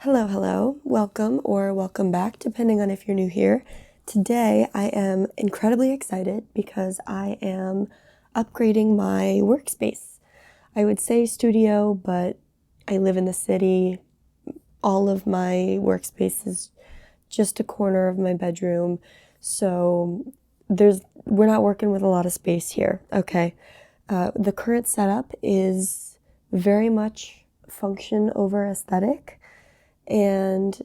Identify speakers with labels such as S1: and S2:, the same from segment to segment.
S1: Hello, hello. Welcome or welcome back, depending on if you're new here. Today, I am incredibly excited because I am upgrading my workspace. I would say studio, but I live in the city. All of my workspace is just a corner of my bedroom. So we're not working with a lot of space here. Okay. The current setup is very much function over aesthetic. And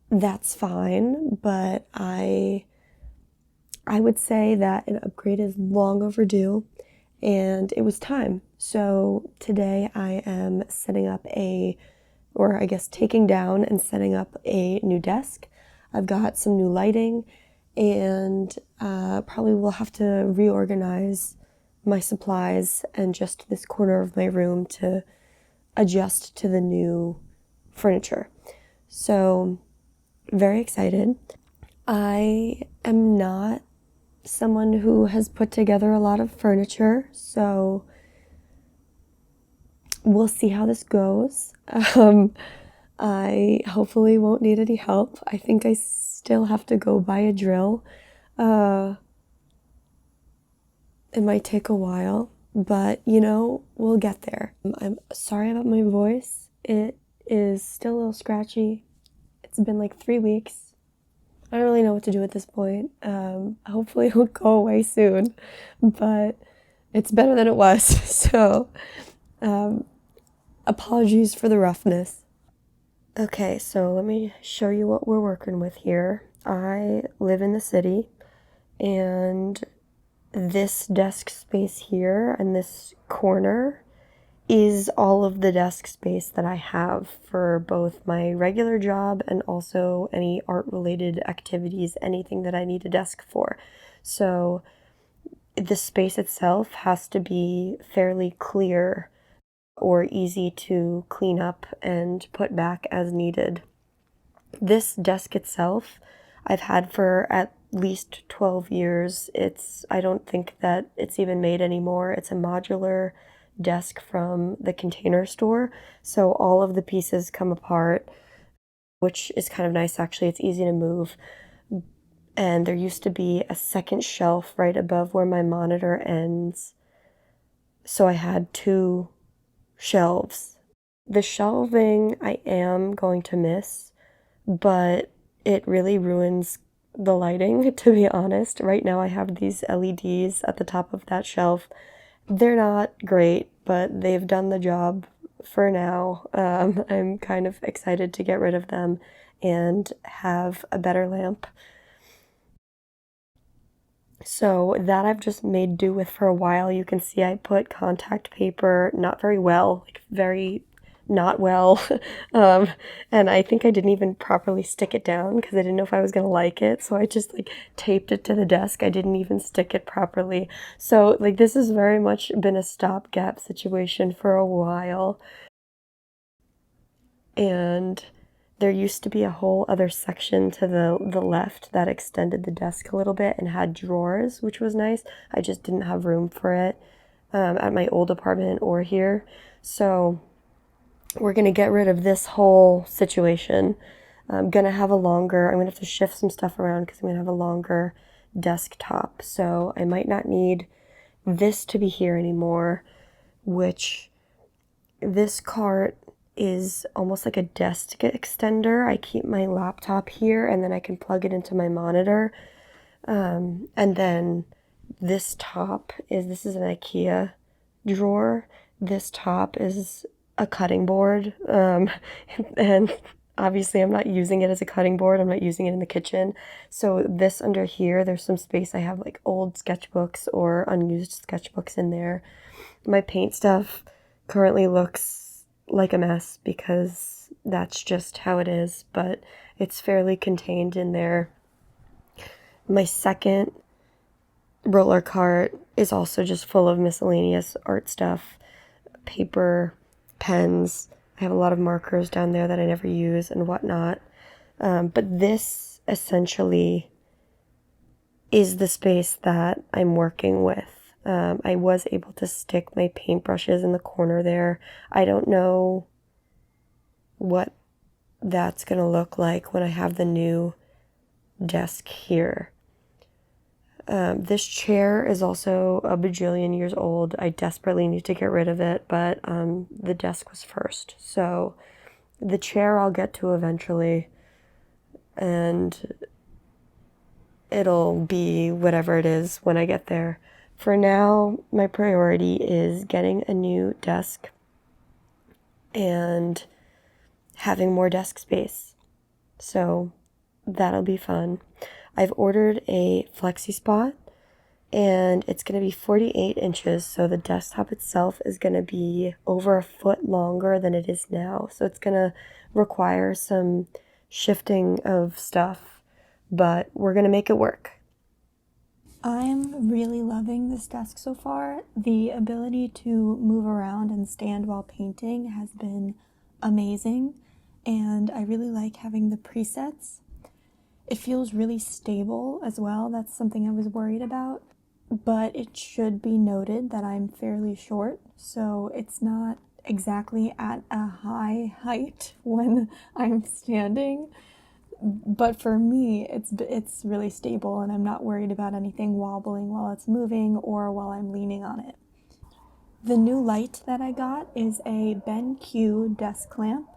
S1: that's fine, but I would say that an upgrade is long overdue and it was time. So today I am taking down and setting up a new desk. I've got some new lighting and probably will have to reorganize my supplies and just this corner of my room to adjust to the new furniture. So, very excited. I am not someone who has put together a lot of furniture, so we'll see how this goes. I hopefully won't need any help. I think I still have to go buy a drill. It might take a while, but we'll get there. I'm sorry about my voice. It is still a little scratchy. It's been like 3 weeks. I don't really know what to do at this point. Hopefully it'll go away soon, but it's better than it was. So, apologies for the roughness. Okay, so let me show you what we're working with here. I live in the city, and this desk space here and this corner is all of the desk space that I have for both my regular job and also any art-related activities, anything that I need a desk for. So the space itself has to be fairly clear or easy to clean up and put back as needed. This desk itself I've had for at least 12 years. I don't think that it's even made anymore. It's a modular desk from the Container Store, so all of the pieces come apart, which is kind of nice actually. It's easy to move. And there used to be a second shelf right above where my monitor ends, so I had 2 shelves. The shelving I am going to miss, but it really ruins the lighting, to be honest. Right now I have these LEDs at the top of that shelf. They're not great, but they've done the job for now. I'm kind of excited to get rid of them and have a better lamp. So that I've just made do with for a while. You can see I put contact paper, not very well, like very not well. And I think I didn't even properly stick it down because I didn't know if I was gonna like it. So I just like taped it to the desk. I didn't even stick it properly. So like this has very much been a stopgap situation for a while. And there used to be a whole other section to the left that extended the desk a little bit and had drawers, which was nice. I just didn't have room for it at my old apartment or here. So we're going to get rid of this whole situation. I'm going to have to shift some stuff around because I'm going to have a longer desktop. So I might not need this to be here anymore, which this cart is almost like a desk extender. I keep my laptop here and then I can plug it into my monitor. And then this is an IKEA drawer. This top is a cutting board. And obviously I'm not using it as a cutting board. I'm not using it in the kitchen. So this under here, there's some space. I have like old sketchbooks or unused sketchbooks in there. My paint stuff currently looks like a mess because that's just how it is, but it's fairly contained in there. My second roller cart is also just full of miscellaneous art stuff, paper, pens. I have a lot of markers down there that I never use and whatnot. But this essentially is the space that I'm working with. I was able to stick my paintbrushes in the corner there. I don't know what that's going to look like when I have the new desk here. This chair is also a bajillion years old. I desperately need to get rid of it, but the desk was first. So the chair I'll get to eventually, and it'll be whatever it is when I get there. For now, my priority is getting a new desk and having more desk space. So that'll be fun. I've ordered a flexi spot, and it's going to be 48 inches, so the desktop itself is going to be over a foot longer than it is now. So it's going to require some shifting of stuff, but we're going to make it work.
S2: I'm really loving this desk so far. The ability to move around and stand while painting has been amazing, and I really like having the presets. It feels really stable as well. That's something I was worried about, but it should be noted that I'm fairly short, so it's not exactly at a high height when I'm standing. But for me, it's really stable, and I'm not worried about anything wobbling while it's moving or while I'm leaning on it. The new light that I got is a BenQ desk lamp.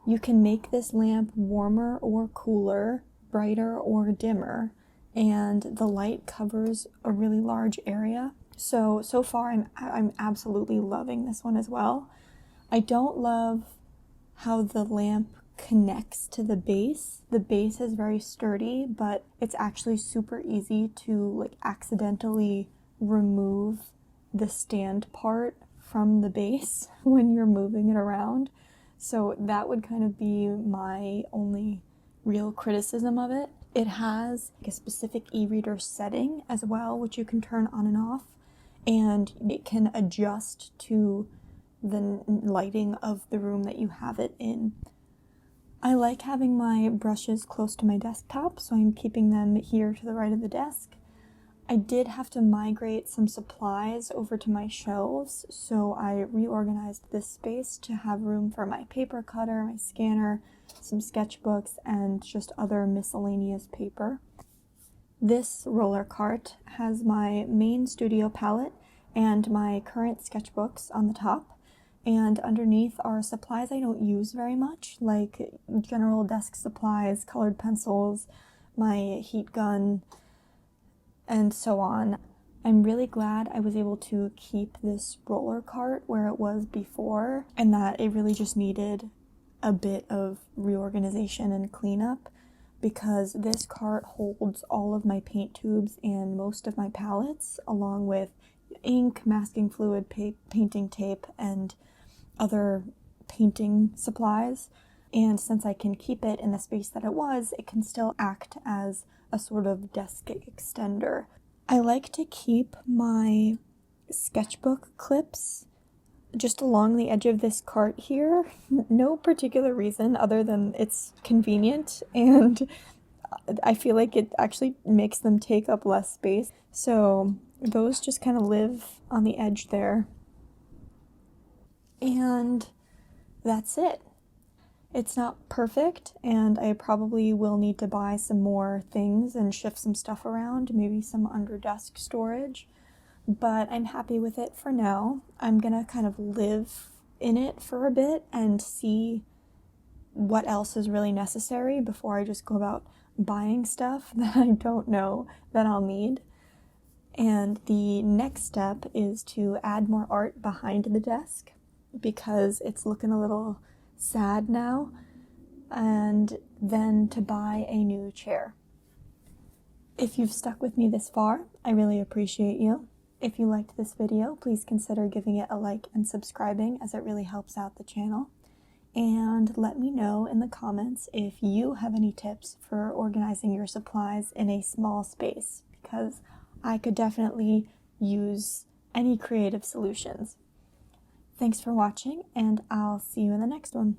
S2: You can make this lamp warmer or cooler, brighter or dimmer, and the light covers a really large area. So far I'm absolutely loving this one as well. I don't love how the lamp connects to the base. The base is very sturdy, but it's actually super easy to accidentally remove the stand part from the base when you're moving it around. So that would kind of be my only real criticism of it. It has a specific e-reader setting as well, which you can turn on and off, and it can adjust to the lighting of the room that you have it in. I like having my brushes close to my desktop, so I'm keeping them here to the right of the desk. I did have to migrate some supplies over to my shelves, so I reorganized this space to have room for my paper cutter, my scanner, some sketchbooks, and just other miscellaneous paper. This roller cart has my main studio palette and my current sketchbooks on the top, and underneath are supplies I don't use very much, like general desk supplies, colored pencils, my heat gun, and so on. I'm really glad I was able to keep this roller cart where it was before, and that it really just needed a bit of reorganization and cleanup, because this cart holds all of my paint tubes and most of my palettes, along with ink, masking fluid, painting tape, and other painting supplies. And since I can keep it in the space that it was, it can still act as a sort of desk extender. I like to keep my sketchbook clips just along the edge of this cart here. No particular reason other than it's convenient, and I feel like it actually makes them take up less space. So those just kind of live on the edge there. And that's it. It's not perfect, and I probably will need to buy some more things and shift some stuff around, maybe some under desk storage, but I'm happy with it for now. I'm gonna kind of live in it for a bit and see what else is really necessary before I just go about buying stuff that I don't know that I'll need. And the next step is to add more art behind the desk, because it's looking a little sad now, and then to buy a new chair. If you've stuck with me this far, I really appreciate you. If you liked this video, please consider giving it a like and subscribing, as it really helps out the channel. And let me know in the comments if you have any tips for organizing your supplies in a small space, because I could definitely use any creative solutions. Thanks for watching, and I'll see you in the next one.